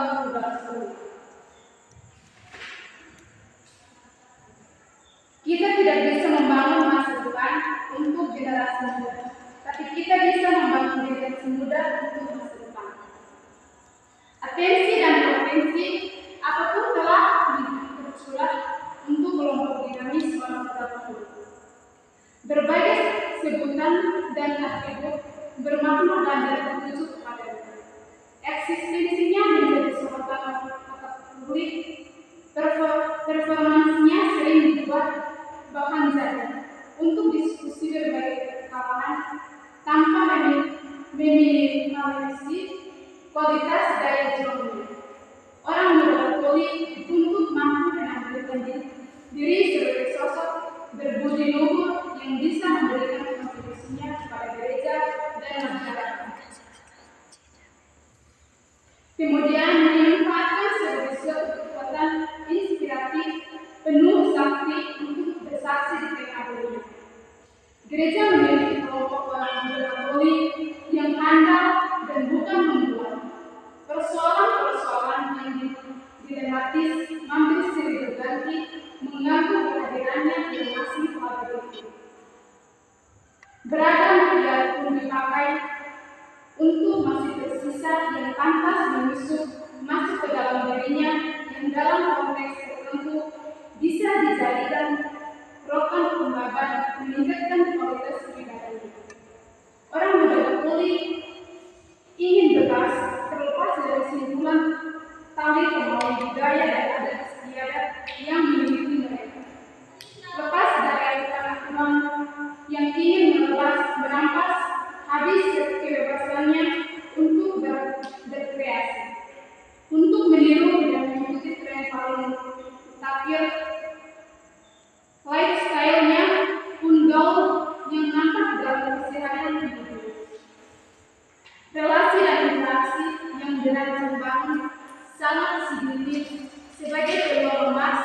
melakukan tugas sulit. Kita tidak bisa membangun masa depan untuk generasi muda, tapi kita bisa membangun generasi muda untuk masa depan. Atensi dan potensi apapun telah dipersulat untuk kelompok dinamis orang tertentu. Berbagai sebutan dan atribut bermakna dan tertuju kepadanya. Eksistensinya menjadi sorotan publik, performansinya sering dibuat bahan jadi untuk diskusi berbagai kalangan tanpa meminimalisir kualitas daya juangnya. Orang muda Katolik dituntut mampu menampilkan diri sebagai sosok berbudi luhur yang bisa memberikan kontribusinya kepada gereja dan masyarakat. Kemudian dimanfaatkan sebagai suatu kekuatan inspiratif penuh sakti untuk bersaksi di tengah dunia. Gereja memiliki kelompok orang muda Katolik yang handal dan bukan membuat persoalan-persoalan yang dilematis hampir silih berganti mengaku kehadirannya yang masih pada itu. Beragam pilihan pun dipakai untuk masih tersisa yang pantas menyusup masuk ke dalam dirinya yang dalam konteks tertentu bisa dijadikan rokan pembabat meningkatkan kualitas pribadinya. Orang muda Katolik ingin bebas terlepas dari simpulan tali kemauan budaya dan adat istiadat yang memiliki mereka. Lepas dari aturan yang ingin merampas habis kebebasannya untuk berkreasi, untuk meniru dan mengikuti tren paling tampil, lifestyle-nya pun gaul yang nampak dalam keseharian hidup. Relasi dan interaksi yang dirancang bangun sangat signifikan sebagai peluang emas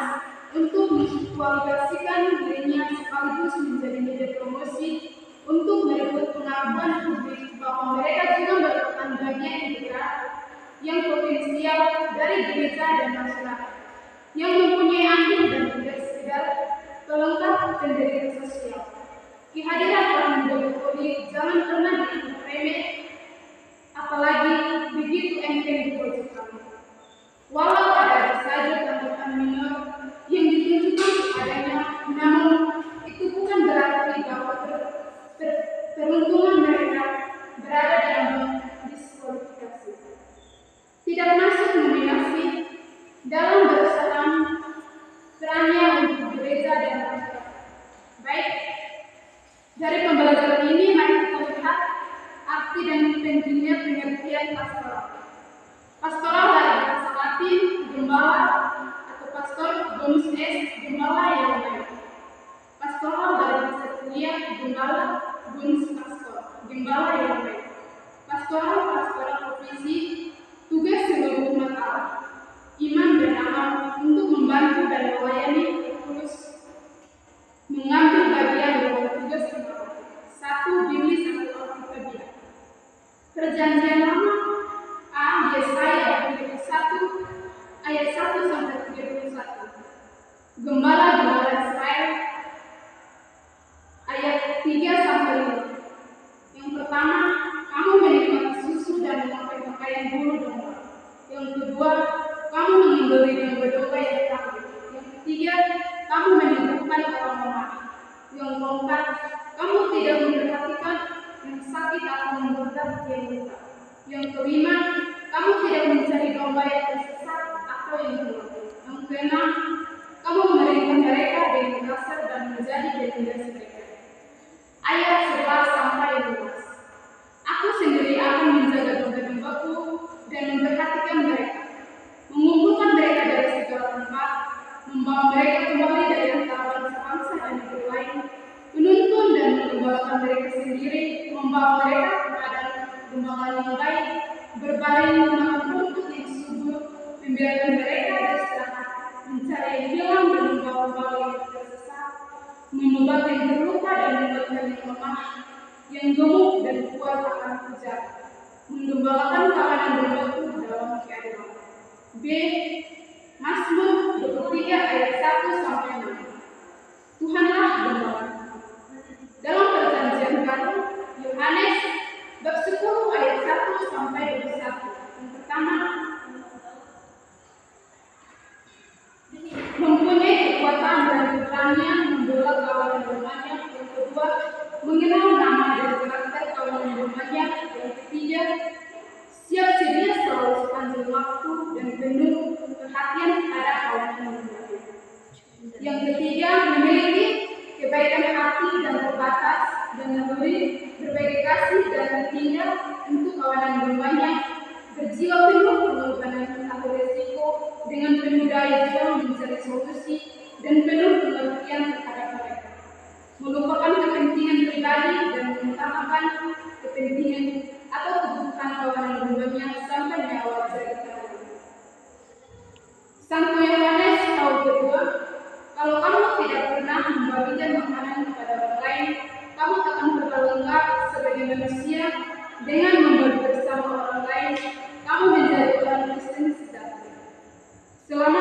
untuk mengkualifikasikan dirinya sekaligus menjadi media promosi untuk merebut pengakuan publik bahwa mereka juga merupakan bagian integral yang potensial dari gereja dan masyarakat, yang mempunyai andil dan tidak sekedar pelengkap pendirian sosial. Kehadiran orang muda Katolik jangan pernah dianggap remeh, apalagi begitu enteng diwujudkan. Walau ada saja tanggapan minor yang ditunjukkan kepadanya, namun itu bukan berarti bahwa peruntungan mereka berada dalam diskualifikasi. Tidak masuk nominasi dalam barisan perannya untuk gereja dan masyarakat. Baik, dari pembelajaran ini mari kita lihat arti dan pentingnya pengertian pastoral. Pastoral dari bahasa Latin gembala atau pastor bonus s gembala yang baik. Pastoral dari bahasa Italia gembala bonus pastor gembala yang baik. Pastoral profesi tugas seluruh umat Allah, iman dan amal untuk membantu dan melayani tulus mengambil bagian dalam tugas ibadah. 1 Biblis atau Alkitabiah. Perjanjian Lama A. Yesaya 31 ayat 1 sampai 31. Gembala Israel ayat 3 sampai 5. Yang pertama, kamu menikmati susu dan memakai pakaian bulu domba. Yang kedua, kamu membeli domba-domba yang tangguh. Yang ketiga, kamu menyembuhkan orang lemah. Yang keempat, kamu tidak memperhatikan yang sakit atau memberat yang luka. Yang kelima, kamu tidak mencari domba yang tersesat atau yang hilang. Yang keenam, kamu memerintah mereka dengan kasar dan menjadi penindas mereka. Ayat 11 sampai 15. Aku sendiri akan menjaga domba-dombaku dan memperhatikan mereka, mengumpulkan mereka dari segala tempat, membawa mereka kembali dari antara bangsa-bangsa dan negeri lain, menuntun dan menggembalakan mereka sendiri, membawa mereka kepada gembala yang baik, berbaring makan rumput yang subur, membiarkan mereka beristirahat, mencari yang hilang dan membawa yang tersesat, membawa yang terluka dan membawa yang lemah, yang gemuk dan kuat akan pujar, menggembalakan kawanan dombaku dalam keadaan. B. Mazmur 23 ayat 1 sampai 6. Tuhanlah gembala. Dalam Perjanjian Baru, Yohanes bab 10 ayat 1 sampai 21. Yang pertama, mempunyai kekuatan dan keberanian membela kawanan domanya. Yang kedua, mengenal nama dan karakter kawanan domanya. Yang ketiga, siap sedia selalu sepanjang waktu dan penuh perhatian pada kawanan domanya. Yang ketiga, memiliki kebaikan hati dan terbatas dan memberi berbagai kasih dan tinggal untuk kawanan domanya. Berjiwa penuh pengorbanan atau resiko dengan penuh daya juang mencari solusi dan penuh pengertian terhadap mereka. Melupakan kepentingan pribadi dan mengutamakan kepentingan atau kebutuhan kawanan domanya sampai nyawa cerita. Santo Yohanes tahun kedua, kalau kamu tidak pernah membagikan makanan kepada orang lain, kamu akan berlengkap sebagai manusia dengan membagi bersama orang lain. Kamu menjadi orang Kristen sejati. Selama